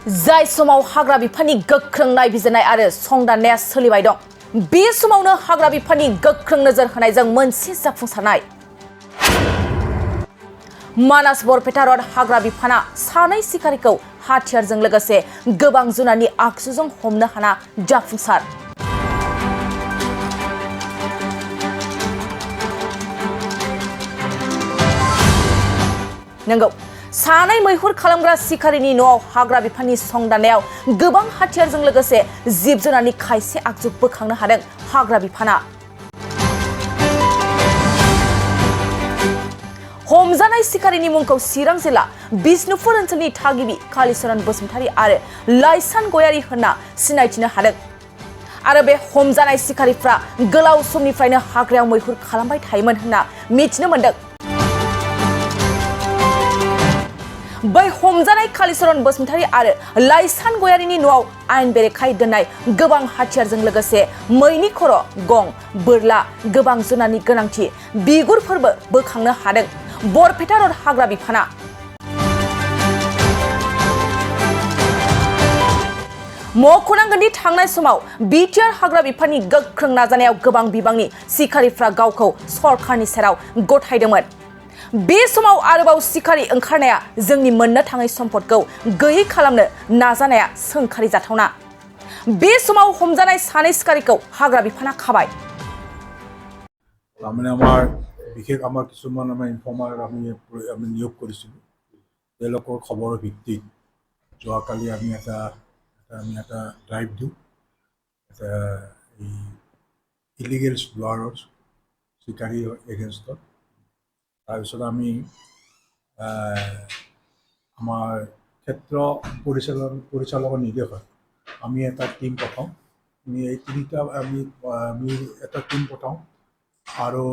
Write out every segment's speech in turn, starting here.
जाय समाव हाग्रा बिफाननि गोख्रों नायबिजिरनाय आरो संदाननाया सोलिबाय दं बे समावनो हाग्रा बिफाननि गोख्रों नोजोर होनायजों मोनसे जाफुंसारनाय मानास बरपेटा रड हाग्रा बिफाना सानै सिखारिखौ हाथियारजों लोगोसे गोबां जुनारनि आगजुजों हमनो हाना जाफुंसार नंगौ सानै मैहुर खालामग्रा सिखारिनि न'आव हाग्रा बिफाननि संदाननायाव गोबां हाथियारजों लोगोसे जिब जुनारनि खायसे आगजु बोखांनो हादों हाग्रा बिफाना हमजानाय सिखारिनि मुंखौ चिरां जिल्ला बिष्णुपुर ओनसोलनि थागिबि कालीचरण बसुमतारी आरो लाइसान गयारी होनना सिनायथिनो हादों आरो बे हमजानाय सिखारिफ्रा गोलाव समनिफ्रायनो हाग्रायाव मैहुर खालामबाय थायोमोन होनना मिथिनो मोन्दों बै हमजानाय कालीचरण बसुमतारी आरो लाइसान गयारीनि न'आव आयेन बेरेखायै दोननाय गोबां हाथियारजों लोगोसे मैनि खर' गं बोरला गोबां जुनारनि गोनांथि बिगुरफोरबो बोखांनो हादों बरपेटा रड हाग्रा बिफाना मख'नांगोनदि थांनाय समाव बिटिआर हाग्रा बिफाननि गोख्रों नाजानायाव गोबां बिबांनि सिखारिफ्रा गावखौ सरकारनि सेराव गथायदोंमोन बे समाव आरोबाव सिखारि ओंखारनाया जोंनि मोननो थाङै सम्पदखौ गैयै खालामनो नाजानाया सोंखारि जाथावना बे समाव हमजानाय सानै सिखारिखौ हाग्रा बिफाना खाबाय আমাৰ বিশেষ আমাৰ কিছুমান আমাৰ ইনফৰ্মাৰ আমি নিয়োগ কৰিছিলোঁ তেওঁলোকৰ খবৰৰ ভিত্তিত যোৱাকালি আমি এটা ড্ৰাইভ দিওঁ এটা এই ইলিগেল এক্সপ্ল'ৰাৰৰ চিকাৰী এগেইনষ্টত তাৰপিছত আমি আমাৰ ক্ষেত্ৰ পৰিচালকৰ নিৰ্দেশত আমি এটা টিম পঠাওঁ আমি এই তিনিটা আমি এটা টিম পঠাওঁ আৰু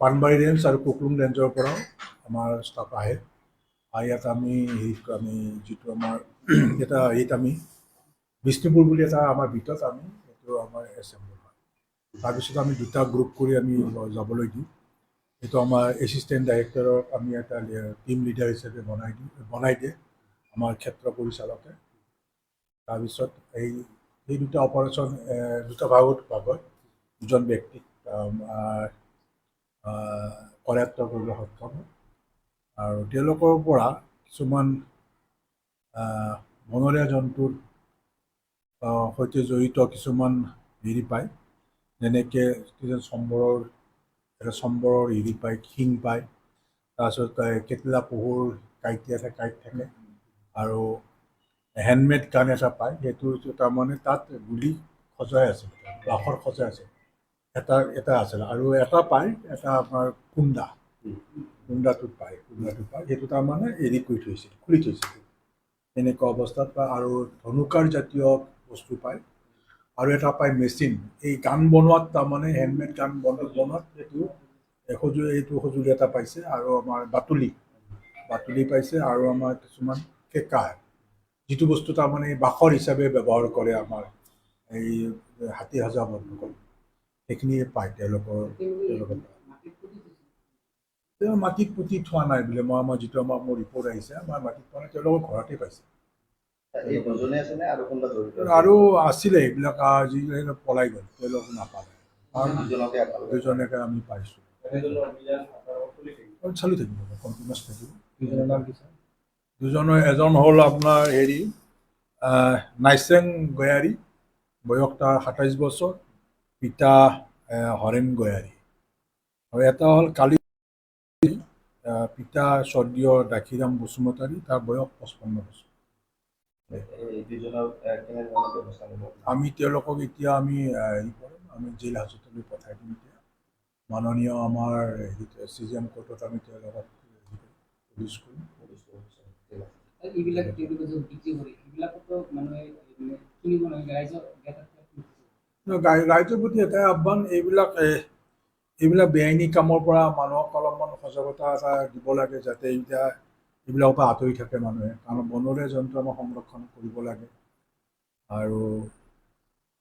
পানবাৰী ৰেঞ্জ আৰু কুকলুং ৰেঞ্জৰ পৰাও আমাৰ ষ্টাফ আহে আৰু ইয়াত আমি যিটো আমাৰ হেৰিত আমি বিষ্ণুপুৰ বুলি এটা আমাৰ ভিতৰত আমি এইটো আমাৰ এছেম্বল হয় তাৰপিছত আমি দুটা গ্ৰুপ কৰি আমি যাবলৈ দিওঁ এইটো আমাৰ এছিষ্টেণ্ট ডাইৰেক্টৰক আমি এটা টিম লিডাৰ হিচাপে বনাই দিয়ে আমাৰ ক্ষেত্ৰ পৰিচালকে তাৰপিছত এই দুটা অপাৰেশ্যন দুটা ভাগত দুজন ব্যক্তিক কৰায়ত্ব কৰিবলৈ সক্ষম হয় আৰু তেওঁলোকৰ পৰা কিছুমান বনৰীয়া জন্তুৰ সৈতে জড়িত কিছুমান হেৰি পায় যেনেকৈ কিছুমান চম্বৰৰ হেৰি পায় শিং পায় তাৰপিছত কেটলা পহুৰ কাঁইট থাকে আৰু হেণ্ডমেড গান এটা পায় সেইটো তাৰমানে তাত গুলি সজাই আছে বাখৰ সজাই আছে এটা আছিল আৰু এটা পায় এটা আপোনাৰ কুন্দাটোত পায় সেইটো তাৰমানে হেৰি কৰি থৈছিল খুলি থৈছিল এনেকুৱা অৱস্থাত পায় আৰু ধনুকাৰ জাতীয় বস্তু পায় আৰু এটা পায় মেচিন এই গান বনোৱাত তাৰমানে হেণ্ডমেড গান বনোৱাত এইটো সঁজুলি এটা পাইছে আৰু আমাৰ বাতুলি পাইছে আৰু আমাৰ কিছুমান কেঁকা যিটো বস্তু তাৰমানে বাখৰ হিচাপে ব্যৱহাৰ কৰে আমাৰ এই হাতী সজা বন্ধুসকল সেইখিনিয়ে পায় তেওঁলোকৰ মাটিত পুতি থোৱা নাই বোলে মই যিটো মোৰ ৰিপৰ্ট আহিছে আমাৰ মাটিত থোৱা নাই তেওঁলোকৰ ঘৰতে পাইছে আৰু আছিলে সেইবিলাক যিবিলাক পলাই গ'ল তেওঁলোক নাপালে দুজনকে আমি পাইছোঁ চলি থাকিব কণ্টিনিউছ থাকিব দুজনৰ এজন হ'ল আপোনাৰ হেৰি নাইচেং গয়াৰী বয়স তাৰ ২৭ বছৰ পিতা হৰেণ গয়াৰী আৰু এটা হ'ল কালি পিতা স্বৰ্গীয় দাসীৰাম বসুমতাৰী তাৰ বয়স ৫৫ বছৰ আমি তেওঁলোকক এতিয়া আমি জেল হাজতলৈ পঠাই দিম এতিয়া মাননীয় আমাৰ CGM কোৰ্টত আমি তেওঁলোকক পুলিচ কৰিম ৰাইজৰ প্ৰতি এটাই আহ্বান এইবিলাক বেআইনী কামৰ পৰা মানুহক অলপমান সজাগতা এটা দিব লাগে যাতে এইবিলাকৰ পৰা আঁতৰি থাকে মানুহে কাৰণ বনৰীয়া জন্তু আমাৰ সংৰক্ষণ কৰিব লাগে আৰু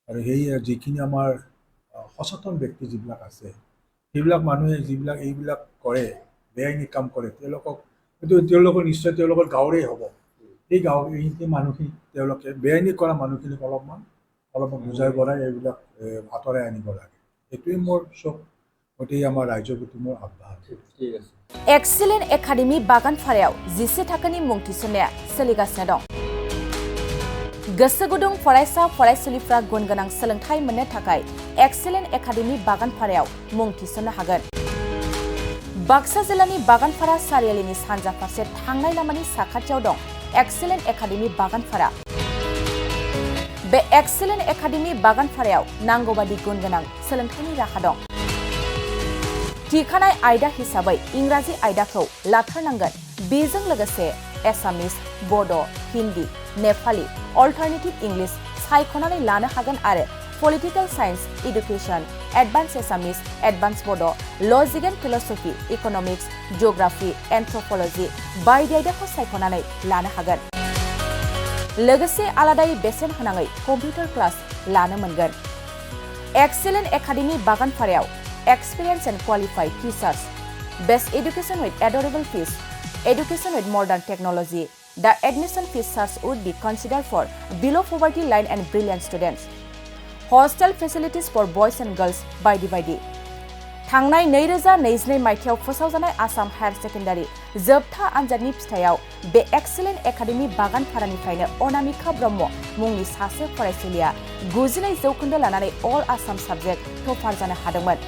সেই যিখিনি আমাৰ সচেতন ব্যক্তি যিবিলাক আছে সেইবিলাক মানুহে যিবিলাক এইবিলাক কৰে বেআইনী কাম কৰে তেওঁলোকৰ নিশ্চয় তেওঁলোকৰ গাঁৱৰেই হ'ব এই এইখিনি মানুহখিনি তেওঁলোকে বেআইনী কৰা মানুহখিনিক অলপমান বুজাই বঢ়াই এইবিলাক আঁতৰাই আনিব লাগে। এইটোৱেই মোৰ চব গতিকে আমাৰ ৰাইজৰ প্ৰতি মোৰ আহ্বান। ঠিক আছে। एक्सिलेन्ट एकाडेमि बागानपारायाव 10 थाखोनि मुं थिसननाया सोलिगासिनो दं। गोसो गुदुं फरायसा फरायसुलिफ्रा गुन गोनां सोलोंथाइ मोननो थाखाय एक्सिलेन्ट एकाडेमि बागानपारायाव मुं थिसननो हागोन। बाक्सा जिल्लानि बागानपारा सारियालिनि सानजा फारसे थांनाय लामानि साखाथियाव दं एक्सिलेन्ट एकाडेमि बागानपारा। बे एक्सिलेन्ट एकाडेमि बागानपारायाव नांगौबादि गुन गोनां सोलोंथाइनि राहा दं। थिखानाय आयदा हिसाबै इंराजि आयदाखौ लाथारनांगोन। बेजों लोगोसे एसामिस, बड', हिन्दी, नेपाली, अल्टारनेटिभ इंलिश सायख'नानै लानो हागोन आरो political science, education, advance Assamese, advance Bodo', logic and philosophy, economics, geography, anthropology बायदि आयदाखौ सायख'नानै लानो हागोन। लोगोसे आलादायै बेसेन होनाङै कम्पिउटार क्लास लानो मोनगोन। एक्सिलेन्ट एकाडेमि बागानपारायाव experienced and qualified teachers, best education with adorable fees, education with modern technology. The admission fees charge would be considered for below poverty line and brilliant students. Hostel facilities for boys and girls by the थांनाय 2022 मायथाइयाव फोसावजानाय Assam higher secondary जोबथा आनजादनि फिथाइयाव बे excellent academy बागानपारानिफ्रायनो Anamika ब्रह्म मुंनि सासे फरायसुलिया 92% लानानै अल Assam subject topper जानो हादोंमोन।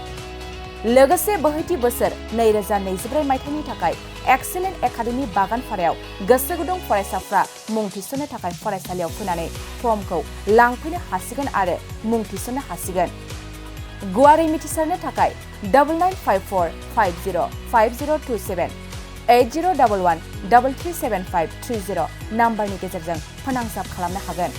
लोगोसे बोहैथि बोसोर 2024 मायथाइनि थाखाय एक्सिलेन्ट एकाडेमि बागानपारायाव गोसो गुदुं फरायसाफ्रा मुं थिसननो थाखाय फरायसालियाव फैनानै फर्मखौ लांफैनो हासिगोन आरो मुं थिसननो हासिगोन। गुवारै मिथिसारनो थाखाय 9954505027 8011337530 नाम्बारनि गेजेरजों फोनांजाब खालामनो हागोन।